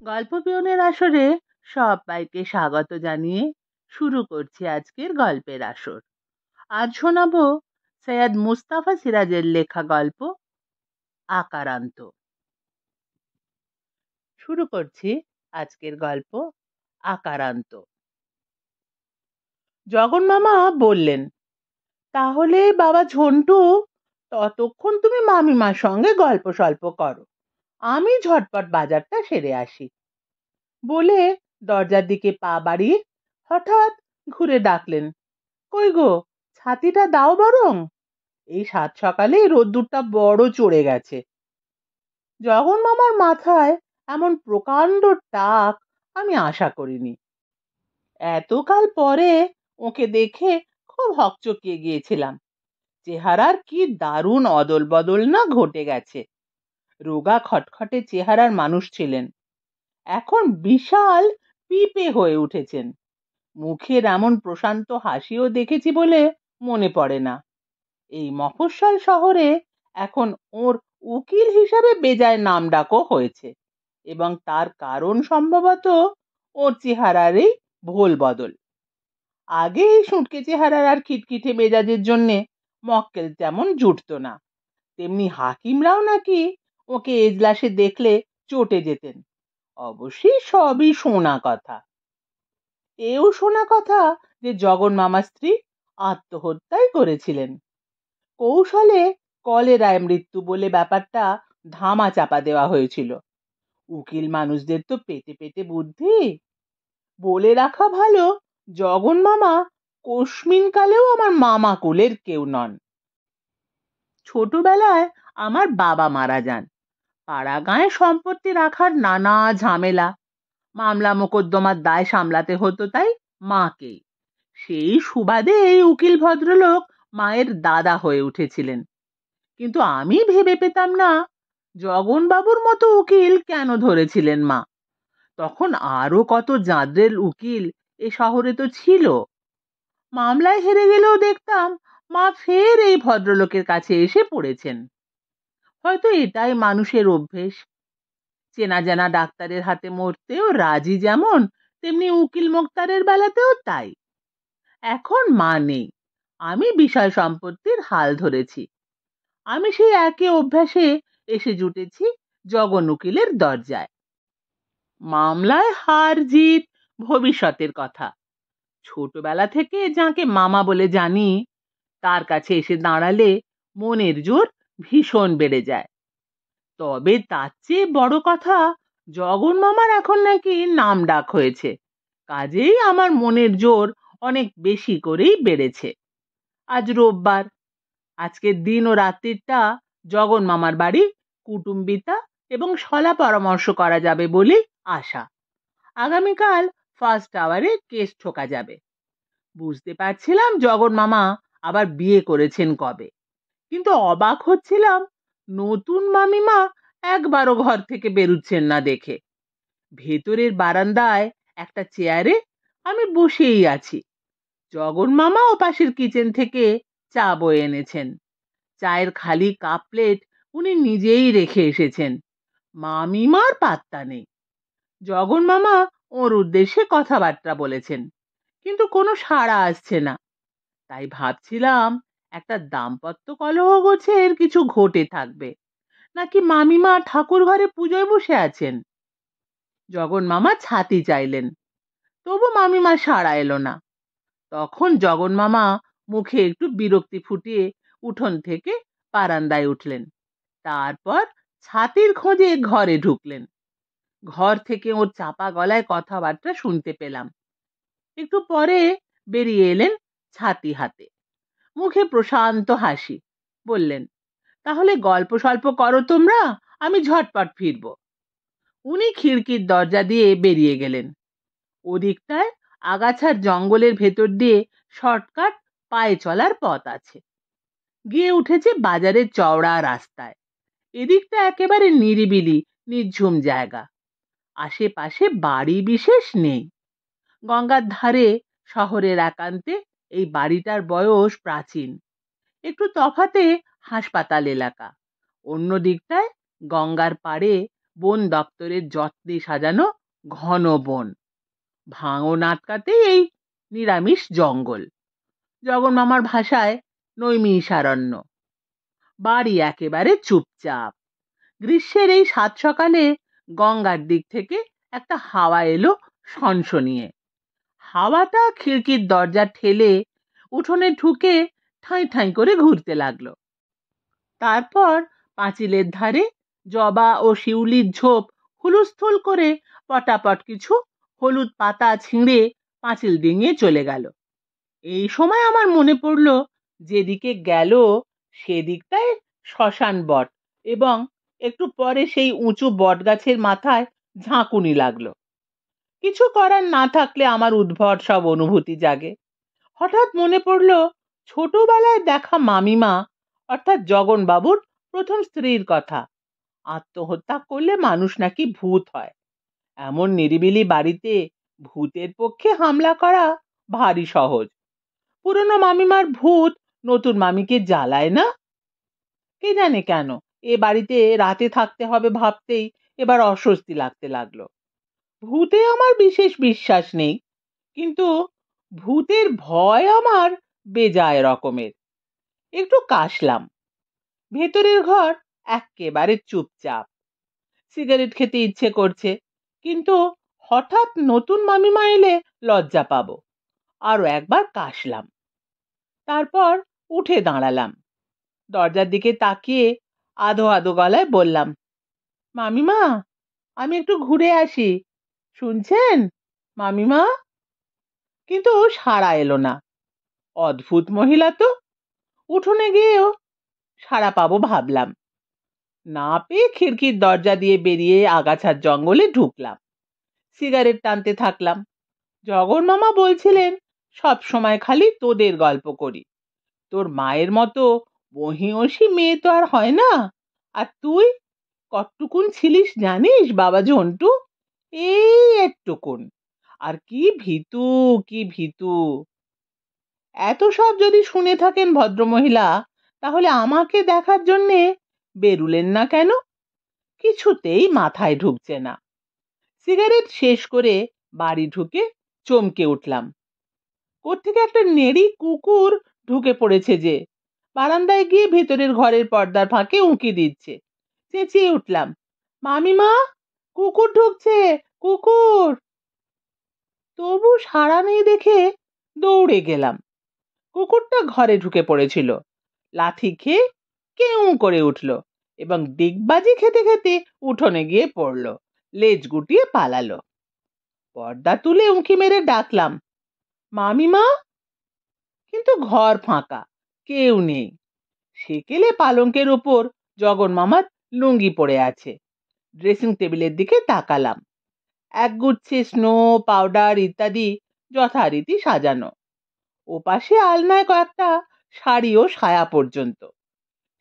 গল্প পিয়নের আসরে সবাইকে স্বাগত জানিয়ে শুরু করছি আজকের গল্পের আসর। আজ শোনাবো সৈয়দ মুস্তাফা সিরাজের লেখা গল্প আকারান্ত। শুরু করছি আজকের গল্প আকারান্ত। জগন মামা বললেন, তাহলে বাবা ঝন্টু, ততক্ষণ তুমি মামিমার সঙ্গে গল্প সল্প করো, আমি ঝটপট বাজারটা সেরে আসি। বলে দরজার দিকে পা বাড়িয়ে হঠাৎ ঘুরে ডাকলেন, কই গো, ছাতিটা দাও বরং, এই সাত সকালে রোদ্দুরটা বড় চড়ে গেছে। জগন মামার মাথায় এমন প্রকাণ্ড টাক আমি আশা করিনি। এতকাল পরে ওকে দেখে খুব হকচকিয়ে গিয়েছিলাম। চেহারার কি দারুণ অদল বদল না ঘটে গেছে। রোগা খটখটে চেহারার মানুষ ছিলেন, এখন বিশাল পিপে হয়ে উঠেছেন। মুখের এমন প্রশান্ত হাসিও দেখেছি বলে মনে পড়ে না। এই মফস্বল শহরে এখন ওর উকিল হিসাবে বেজায় নামডাকও হয়েছে, এবং তার কারণ সম্ভবত ওর চেহারারই ভোল বদল। আগে এই সুটকে চেহারার আর খিটখিটে মেজাজের জন্যে মক্কেল তেমন জুটতো না, তেমনি হাকিমরাও নাকি ওকে এজলাসে দেখলে চটে যেতেন। অবশ্যই সবই শোনা কথা। এও শোনা কথা যে জগন মামার স্ত্রী আত্মহত্যাই করেছিলেন। কৌশলে কলেরায় মৃত্যু বলে ব্যাপারটা ধামা চাপা দেওয়া হয়েছিল। উকিল মানুষদের তো পেটে পেটে বুদ্ধি। বলে রাখা ভালো, জগন মামা কস্মিন কালেও আমার মামা কুলের কেউ নন। ছোটবেলায় আমার বাবা মারা যান। পাড়া গাঁয়ে সম্পত্তি রাখার নানা ঝামেলা, মামলা মোকদ্দমার দায় সামলাতে হতো তাই মাকেই। সেই সুবাদে এই উকিল ভদ্রলোক মায়ের দাদা হয়ে উঠেছিলেন। কিন্তু আমি ভেবে পেতাম না জগন বাবুর মতো উকিল কেন ধরেছিলেন মা। তখন আরো কত জাঁদরেল উকিল এ শহরে তো ছিল। মামলায় হেরে গেলেও দেখতাম মা ফের এই ভদ্রলোকের কাছে এসে পড়েছেন। হয়তো এটাই মানুষের অভ্যেস। চেনা জানা ডাক্তারের হাতে মরতেও রাজি যেমন, তেমনি উকিল মোক্তারের বেলাতেও তাই। এখন মা নেই, আমি বিষয় সম্পত্তির হাল ধরেছি। আমি সেই একই অভ্যাসে এসে জুটেছি জগন উকিলের দরজায়। মামলায় হার জিত ভবিষ্যতের কথা। ছোটবেলা থেকে যাকে মামা বলে জানি, তার কাছে এসে দাঁড়ালে মনের জোর ভীষণ বেড়ে যায়। তবে তার চেয়ে বড় কথা, জগন মামার এখন নাকি নাম ডাক হয়েছে, কাজেই আমার মনের জোর অনেক বেশি করেই বেড়েছে। আজ রোববার, আজকের দিন ও রাত্রিটা জগন মামার বাড়ি কুটুম্বিতা এবং সলা পরামর্শ করা যাবে বলে আশা। আগামীকাল ফার্স্ট আওয়ারে কেস ঠোকা যাবে। বুঝতে পারছিলাম জগন মামা আবার বিয়ে করেছেন কবে, কিন্তু অবাক হচ্ছিলাম নতুন মামিমা একবারও ঘর থেকে বেরুচ্ছেন না দেখে। ভেতরের বারান্দায় একটা চেয়ারে আমি বসেই আছি। জগন মামা ও পাশের কিচেন থেকে চা বয়ে এনেছেন। চায়ের খালি কাপ প্লেট উনি নিজেই রেখে এসেছেন। মামিমার পাত্তা নেই। জগন মামা ওর উদ্দেশ্যে কথাবার্তা বলেছেন, কিন্তু কোনো সাড়া আসছে না। তাই ভাবছিলাম একটা দাম্পত্য কলহ গোছের কিছু ঘটে থাকবে, নাকি মামিমা ঠাকুর ঘরে পুজোয় বসে আছেন। জগন মামা ছাতি চাইলেন, তবু মামিমা সাড়া এলো না। তখন জগন মামা মুখে একটু বিরক্তি ফুটিয়ে উঠোন থেকে বারান্দায় উঠলেন। তারপর ছাতির খোঁজে ঘরে ঢুকলেন। ঘর থেকে ওর চাপা গলায় কথাবার্তা শুনতে পেলাম। একটু পরে বেরিয়ে এলেন ছাতি হাতে, মুখে প্রশান্ত হাসি। বললেন, তাহলে গল্প স্বল্প করো তোমরা, আমি ঝটপট ফিরব। উনি খিড়কির দরজা দিয়ে বেরিয়ে গেলেন। ওদিকটায় আগাছার জঙ্গলের ভেতর দিয়ে শর্টকাট পায়ে চলার পথ আছে। গিয়ে উঠেছে বাজারের চওড়া রাস্তায়। এদিকটা একেবারে নিরিবিলি নির্ঝুম জায়গা। আশেপাশে বাড়ি বিশেষ নেই। গঙ্গার ধারে শহরের একান্তে এই বাড়িটার বয়স প্রাচীন। একটু তফাতে হাসপাতাল এলাকা। অন্য দিকটায় গঙ্গার পাড়ে বন দপ্তরের যত্নে সাজানো ঘন বন, ভাঙন আটকাতেই এই নিরামিষ জঙ্গল, জগন মামার ভাষায় নৈমিষারণ্য। বাড়ি একেবারে চুপচাপ। গ্রীষ্মের এই সাত সকালে গঙ্গার দিক থেকে একটা হাওয়া এলো সনসনিয়ে। হাওয়াটা খিড়কির দরজা ঠেলে উঠোনে ঢুকে ঠাঁই ঠাঁই করে ঘুরতে লাগলো। তারপর পাঁচিলের ধারে জবা ও শিউলির ঝোপ হুলস্থুল করে পটাপট কিছু হলুদ পাতা ছিঁড়ে পাঁচিল ডিঙিয়ে চলে গেল। এই সময় আমার মনে পড়ল, যেদিকে গেল সেদিকটায় শ্মশান বট, এবং একটু পরে সেই উঁচু বট গাছের মাথায় ঝাঁকুনি লাগলো। কিছু করার না থাকলে আমার উদ্ভট সব অনুভূতি জাগে। হঠাৎ মনে পড়ল ছোটবেলায় দেখা মামিমা, অর্থাৎ জগন বাবুর প্রথম স্ত্রীর কথা। আত্মহত্যা করলে মানুষ নাকি ভূত হয়। এমন নিরিবিলি বাড়িতে ভূতের পক্ষে হামলা করা ভারী সহজ। পুরনো মামিমার ভূত নতুন মামিকে জ্বালায় না? কে জানে কেন এ বাড়িতে রাতে থাকতে হবে ভাবতেই এবার অস্বস্তি লাগতে লাগলো। ভূতে আমার বিশেষ বিশ্বাস নেই, কিন্তু ভূতের ভয় আমার বেজায় রকমের। একটু কাশলাম। ভেতরের ঘর একেবারে চুপচাপ। সিগারেট খেতে ইচ্ছে করছে, কিন্তু হঠাৎ নতুন মামিমা এলে লজ্জা পাবো। আরো একবার কাশলাম। তারপর উঠে দাঁড়ালাম। দরজার দিকে তাকিয়ে আধো আধো গলায় বললাম, মামিমা, আমি একটু ঘুরে আসি, শুনছেন মামিমা? কিন্তু সাড়া এলো না। অদ্ভুত মহিলা তো। উঠোনে গিয়েও সাড়া পাবো ভাবলাম। না পেয়ে খিড়কির দরজা দিয়ে বেরিয়ে আগাছার জঙ্গলে ঢুকলাম। সিগারেট টানতে থাকলাম। জগন মামা বলছিলেন, সব সময় খালি তোদের গল্প করি, তোর মায়ের মতো মহিয়সী মেয়ে তো আর হয় না। আর তুই কতটুকুন ছিলিস জানিস বাবা ঝন্টু? এই একটুকুন। আর কি ভীতু, কি ভীতু। এত সব যদি শুনে থাকেন ভদ্রমহিলা, তাহলে আমাকে দেখার জন্যে বেরুলেন না কেন? কিছুতেই মাথায় ঢুকছে না। সিগারেট শেষ করে বাড়ি ঢুকে চমকে উঠলাম। কোত্থেকে একটা নেড়ি কুকুর ঢুকে পড়েছে যে। বারান্দায় গিয়ে ভেতরের ঘরের পর্দার ফাঁকে উঁকি দিচ্ছে। চেঁচিয়ে উঠলাম, মামিমা, কুকুর ঢুকছে, কুকুর। তবু সাড়া নেই দেখে দৌড়ে গেলাম। কুকুরটা ঘরে ঢুকে পড়েছিল। লাথি খেয়ে কেউ করে উঠল এবং ডিগবাজি খেতে খেতে উঠোনে গিয়ে পড়ল, লেজ গুটিয়ে পালালো। পর্দা তুলে উঁকি মেরে ডাকলাম, মামিমা, কিন্তু ঘর ফাঁকা, কেউ নেই। সেকেলে পালঙ্কের উপর জগন মামার লুঙ্গি পড়ে আছে। ড্রেসিং টেবিলের দিকে তাকালাম। একগুচ্ছে স্নো পাউডার ইত্যাদি যথারীতি সাজানো। ওপাশে আলনায় কয়েকটা শাড়ি ও সায়া পর্যন্ত।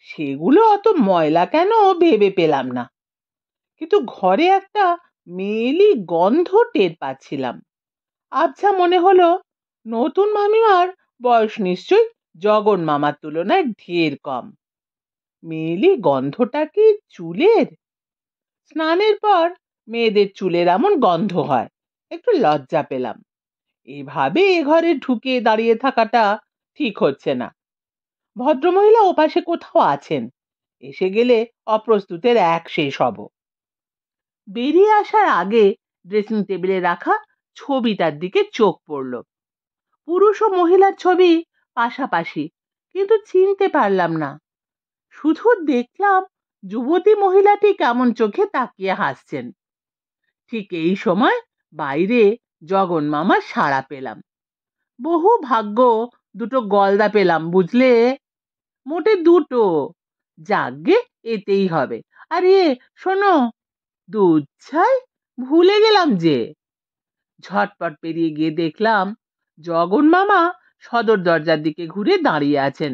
সেগুলো অত ময়লা কেন ভেবে পেলাম না, কিন্তু ঘরে একটা মেয়েলি গন্ধ টের পাচ্ছিলাম। আবছা মনে হলো নতুন মামিমার বয়স নিশ্চয়ই জগন মামার তুলনায় ঢের কম। মেয়েলি গন্ধটা কি চুলের? স্নানের পর মেয়েদের চুলের এমন গন্ধ হয়। একটু লজ্জা পেলাম। এভাবে এ ঘরে ঢুকে দাঁড়িয়ে থাকাটা ঠিক হচ্ছে না। ভদ্রমহিলা ওপাশে কোথাও আছেন। এসে গেলে অপ্রস্তুতের এক শেষ হব। বেরিয়ে আসার আগে ড্রেসিং টেবিলে রাখা ছবিটার দিকে চোখ পড়ল। পুরুষ ও মহিলার ছবি পাশাপাশি, কিন্তু চিনতে পারলাম না। শুধু দেখলাম যুবতী মহিলাটি কেমন চোখে তাকিয়ে হাসছেন। ঠিক এই সময় বাইরে জগন মামার সাড়া পেলাম। বহু ভাগ্য দুটো গলদা পেলাম, বুঝলে? মোটে দুটো। যাগ্গে, এতেই হবে। আর শোনো, দুধ ছাই ভুলে গেলাম যে। ঝটপট পেরিয়ে গিয়ে দেখলাম জগন মামা সদর দরজার দিকে ঘুরে দাঁড়িয়ে আছেন,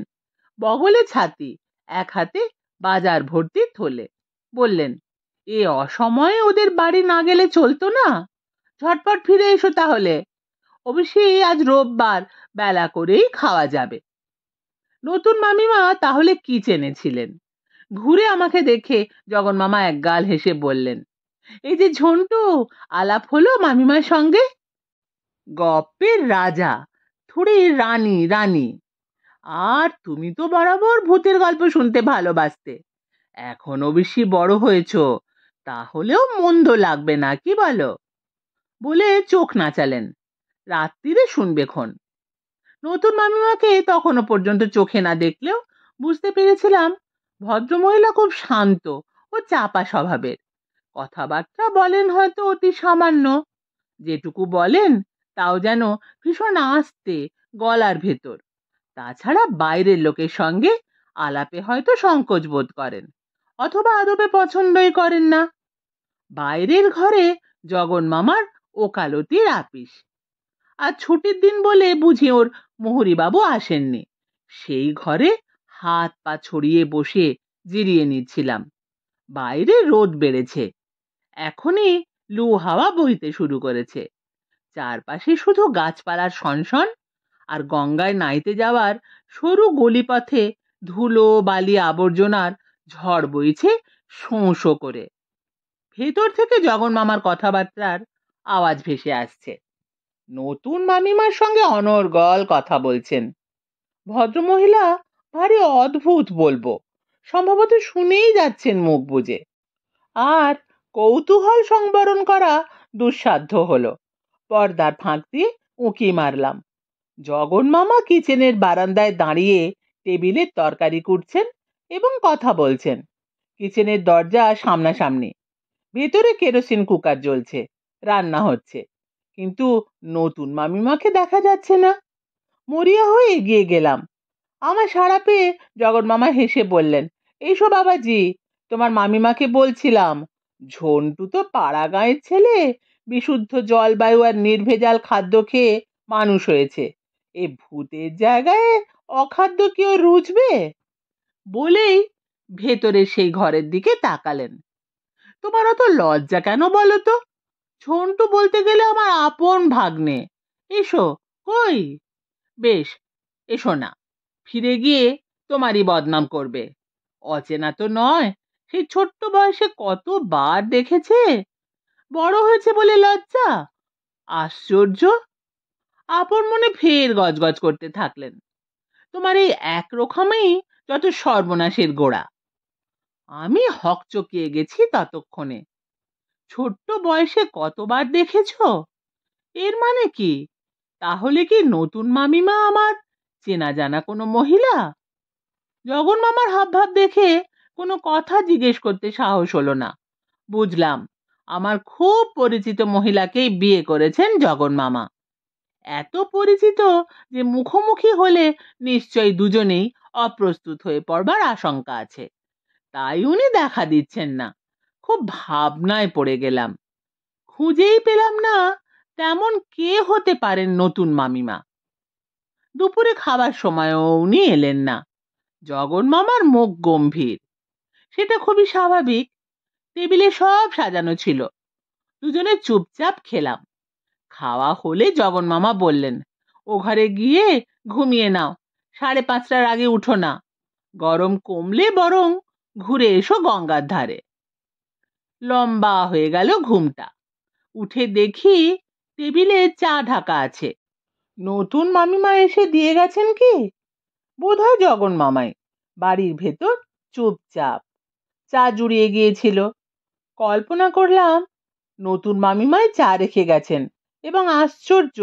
বগলে ছাতি, এক হাতে বাজার ভর্তি থলে। বললেন, এ অসময়ে ওদের বাড়ি না গেলে চলতো না। ঝটপট ফিরে এসো তাহলে। অবশ্যই আজ রোববার, বেলা করেই খাওয়া যাবে। নতুন মামিমা তাহলে কি চেনেছিলেন? ঘুরে আমাকে দেখে জগন মামা একগাল হেসে বললেন, এই যে ঝন্টু, আলাপ হলো মামিমার সঙ্গে? গপ্পের রাজা, থুড়ি রানী রানী। আর তুমি তো বরাবর ভূতের গল্প শুনতে ভালোবাসতে, এখনো বেশি বড় হয়েছো, তাহলেও মন্দ লাগবে না, কি বলো? বলে চোখ নাচালেন। রাত্রিরে শুনবেক্ষণ। নতুন মামিমাকে তখনও পর্যন্ত চোখে না দেখলেও বুঝতে পেরেছিলাম ভদ্রমহিলা খুব শান্ত ও চাপা স্বভাবের। কথাবার্তা বলেন হয়তো অতি সামান্য, যেটুকু বলেন তাও যেন ভীষণ আস্তে, গলার ভেতর। তাছাড়া বাইরের লোকের সঙ্গে আলাপে হয়তো সংকোচ বোধ করেন, অথবা আদবে পছন্দই করেন না। বাইরের ঘরে জগন মামার ওকালতির আপিস। আজ ছুটির দিন বলে বুঝি ওর মোহরিবাবু আসেননি। সেই ঘরে হাত পা ছড়িয়ে বসে জিরিয়ে নিচ্ছিলাম। বাইরে রোদ বেড়েছে, এখনই লু হাওয়া বইতে শুরু করেছে। চারপাশে শুধু গাছপালার সনসন, আর গঙ্গায় নাইতে যাওয়ার সরু গলিপথে ধুলো বালি আবর্জনার ঝড় বইছে শোঁ শোঁ করে। ভেতর থেকে জগন মামার কথাবার্তার আওয়াজ ভেসে আসছে। নতুন মামিমার সঙ্গে অনর্গল কথা বলছেন। ভদ্রমহিলা ভারী অদ্ভুত বলবো, সম্ভবত শুনেই যাচ্ছেন মুখ বুজে। আর কৌতূহল সংবরণ করা দুঃসাধ্য হলো। পর্দার ফাঁক দিয়ে উঁকি মারলাম। জগন মামা কিচেনের বারান্দায় দাঁড়িয়ে টেবিলের তরকারি কুটছেন এবং কথা বলছেন। কিচেনের দরজা সামনাসামনি, ভেতরে কেরোসিন কুকার জ্বলছে, রান্না হচ্ছে, কিন্তু নতুন মামিমাকে দেখা যাচ্ছে না। মরিয়া হয়ে এগিয়ে গেলাম। আমার সাড়া পেয়ে জগন মামা হেসে বললেন, এইসো বাবাজি, তোমার মামিমাকে বলছিলাম ঝন্টু তো পাড়া গাঁয়ের ছেলে, বিশুদ্ধ জলবায়ু আর নির্ভেজাল খাদ্য খেয়ে মানুষ হয়েছে, এ ভূতের জায়গায় অখাদ্য কেউ রুচবে? বলেই ভেতরে সেই ঘরের দিকে তাকালেন। তোমার অত লজ্জা কেন বলো তো? ঝন্টু বলতে গেলে আমার আপন ভাগ্নে। এসো। কই? বেশ, এসো না, ফিরে গিয়ে তোমারই বদনাম করবে। অচেনা তো নয়, সেই ছোট্ট বয়সে কতবার দেখেছে। বড় হয়েছে বলে লজ্জা? আশ্চর্য। আপন মনে ফের গজগজ করতে থাকলেন। তোমার এই একরকমেই যত সর্বনাশের গোড়া। আমি হকচকিয়ে গেছি ততক্ষণে। ছোট্ট বয়সে কতবার দেখেছো? এর মানে কি? তাহলে কি নতুন মামিমা আমার চেনা জানা কোনো মহিলা? জগন মামার হাবভাব দেখে কোনো কথা জিজ্ঞেস করতে সাহস হলো না। বুঝলাম আমার খুব পরিচিত মহিলাকেই বিয়ে করেছেন জগন মামা। এত পরিচিত যে মুখোমুখি হলে নিশ্চয়ই দুজনেই অপ্রস্তুত হয়ে পড়বার আশঙ্কা আছে, তাই উনি দেখা দিচ্ছেন না। খুব ভাবনায় পড়ে গেলাম। খুঁজেই পেলাম না তেমন কে হতে পারেন নতুন মামিমা। দুপুরে খাবার সময়ও উনি এলেন না। জগন মামার মুখ গম্ভীর, সেটা খুবই স্বাভাবিক। টেবিলে সব সাজানো ছিল, দুজনে চুপচাপ খেলাম। খাওয়া হলে জগন মামা বললেন, ও ঘরে গিয়ে ঘুমিয়ে নাও, 5:30টার আগে উঠো না। গরম কমলে বরং ঘুরে এসো গঙ্গার ধারে। লম্বা হয়ে গেল ঘুমটা। উঠে দেখি টেবিলে চা ঢাকা আছে। নতুন মামিমা এসে দিয়ে গেছেন কি? বোধহয় জগন মামাই। বাড়ির ভেতর চুপচাপ চা জুড়িয়ে গিয়েছিল। কল্পনা করলাম নতুন মামিমাই চা রেখে গেছেন, এবং আশ্চর্য,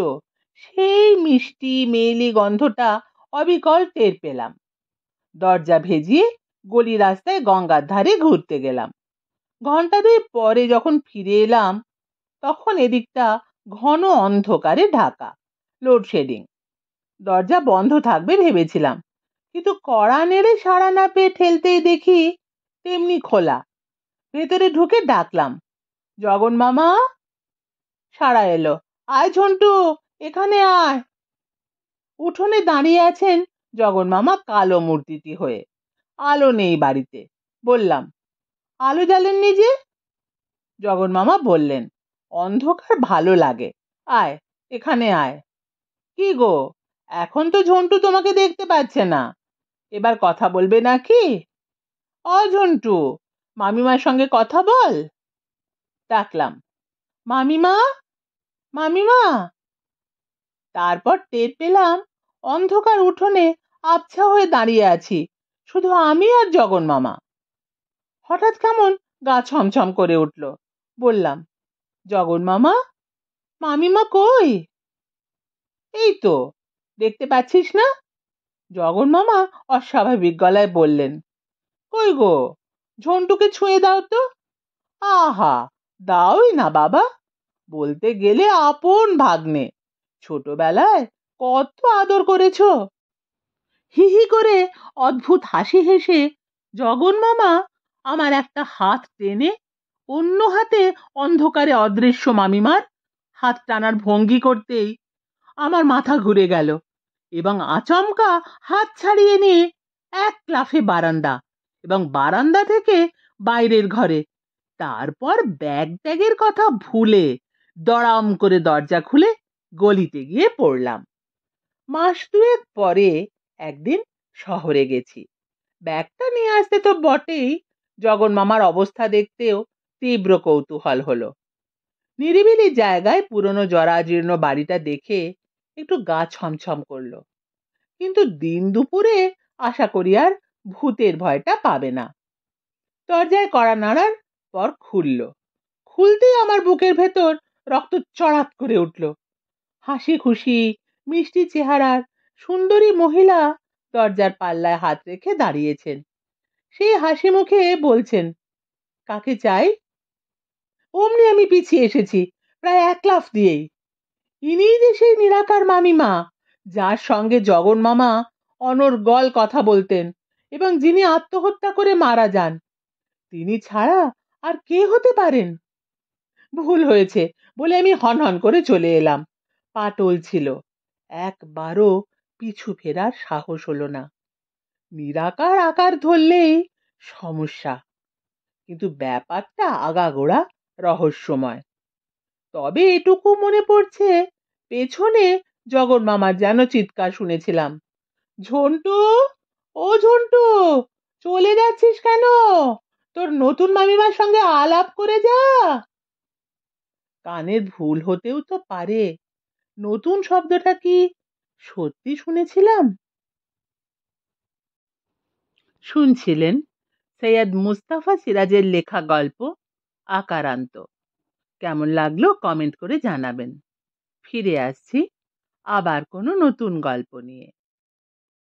সেই মিষ্টি মেয়েলি গন্ধটা অবিকল টের পেলাম। দরজা ভেজিয়ে গলি রাস্তায় গঙ্গার ধারে ঘুরতে গেলাম। ঘন্টা 2 পরে যখন ফিরে এলাম, তখন এদিকটা ঘন অন্ধকারে ঢাকা, লোডশেডিং। দরজা বন্ধ থাকবে ভেবেছিলাম, কিন্তু কড়া নেড়ে সাড়া না পেয়ে ঠেলতেই দেখি তেমনি খোলা। ভেতরে ঢুকে ডাকলাম, জগন মামা। সাড়া এলো, আয় ঝন্টু, এখানে আয়। উঠোনে দাঁড়িয়ে আছেন জগন মামা কালো মূর্তিটি হয়ে। আলো নেই বাড়িতে। বললাম, আলো জ্বালেননি যে? জগন মামা বললেন, অন্ধকার ভালো লাগে, আয় এখানে আয়। কি গো, এখন তো ঝন্টু তোমাকে দেখতে পাচ্ছে না, এবার কথা বলবে নাকি? ঝন্টু, মামিমার সঙ্গে কথা বল। ডাকলাম, মামিমা, মামিমা। তারপর টের পেলাম অন্ধকার উঠোনে আবছা হয়ে দাঁড়িয়ে আছি, শুধু আমি আর জগন মামা। হঠাৎ কেমন গা ছমছম করে উঠল। বললাম, জগন মামা, মামিমা কই? এই তো, দেখতে পাচ্ছিস না? জগন মামা অস্বাভাবিক গলায় বললেন, কই গো, ঝন্টুকে ছুঁয়ে দাও তো। আহা, দাওই না বাবা, বলতে গেলে আপন ভাগ্নে, ছোটবেলায় কত আদর করেছো। হি হি করে অদ্ভুত হাসি হেসে জগন মামা আমার একটা হাত টেনে অন্য হাতে অন্ধকারে অদৃশ্য মামিমার হাত টানার ভঙ্গি করতেই আমার মাথা ঘুরে গেল এবং আচমকা হাত ছাড়িয়ে নিয়ে এক লাফে বারান্দা এবং বারান্দা থেকে বাইরের ঘরে, তারপর ব্যাগ ট্যাগের কথা ভুলে দড়াম করে দরজা খুলে গলিতে গিয়ে পড়লাম। মাস দুয়েক পরে একদিন শহরে গেছি। ব্যাগটা নিয়ে আসতে তো বটেই, জগন মামার অবস্থা দেখতেও তীব্র কৌতূহল হলো। নিরিবিলি জায়গায় পুরনো জরাজীর্ণ বাড়িটা দেখে একটু গা ছমছম করলো, কিন্তু দিন দুপুরে আশা করি আর ভূতের ভয়টা পাবে না। দরজায় কড়া নাড়ার পর খুলতেই আমার বুকের ভেতর রক্ত চড়াত করে উঠল। হাসি খুশি মিষ্টি চেহারার সুন্দরী মহিলা দরজার পাল্লায় হাত রেখে দাঁড়িয়েছেন। সেই হাসি মুখে বলছেন, কাকে চাই? অমনি আমি পিছিয়ে এসেছি, প্রায় এক লাফ দিয়েই। ইনিই যে সেই নিরাকার মামিমা, যার সঙ্গে জগন মামা অনর্গল কথা বলতেন এবং যিনি আত্মহত্যা করে মারা যান। তিনি ছাড়া আর কে হতে পারেন? ভুল হয়েছে বলে আমি হনহন করে চলে এলাম। পা টলছিল, একবারও পিছু ফেরার সাহস হলো না। নিরাকার আকার ধরলেই সমস্যা, কিন্তু ব্যাপারটা আগাগোড়া রহস্যময়। তবে এটুকু মনে পড়ছে, পেছনে জগন মামার যেন চিৎকার শুনেছিলাম, ঝন্টু, ও ঝন্টু, চলে যাচ্ছিস কেন? তোর নতুন মামিমার সঙ্গে আলাপ করে যা। কানের ভুল হতেও তো পারে, নতুন শব্দটা কি সত্যি শুনেছিলাম? শুনছিলেন সৈয়দ মুস্তাফা সিরাজের লেখা গল্প আকারান্ত। কেমন লাগলো কমেন্ট করে জানাবেন। ফিরে আসছি আবার কোনো নতুন গল্প নিয়ে।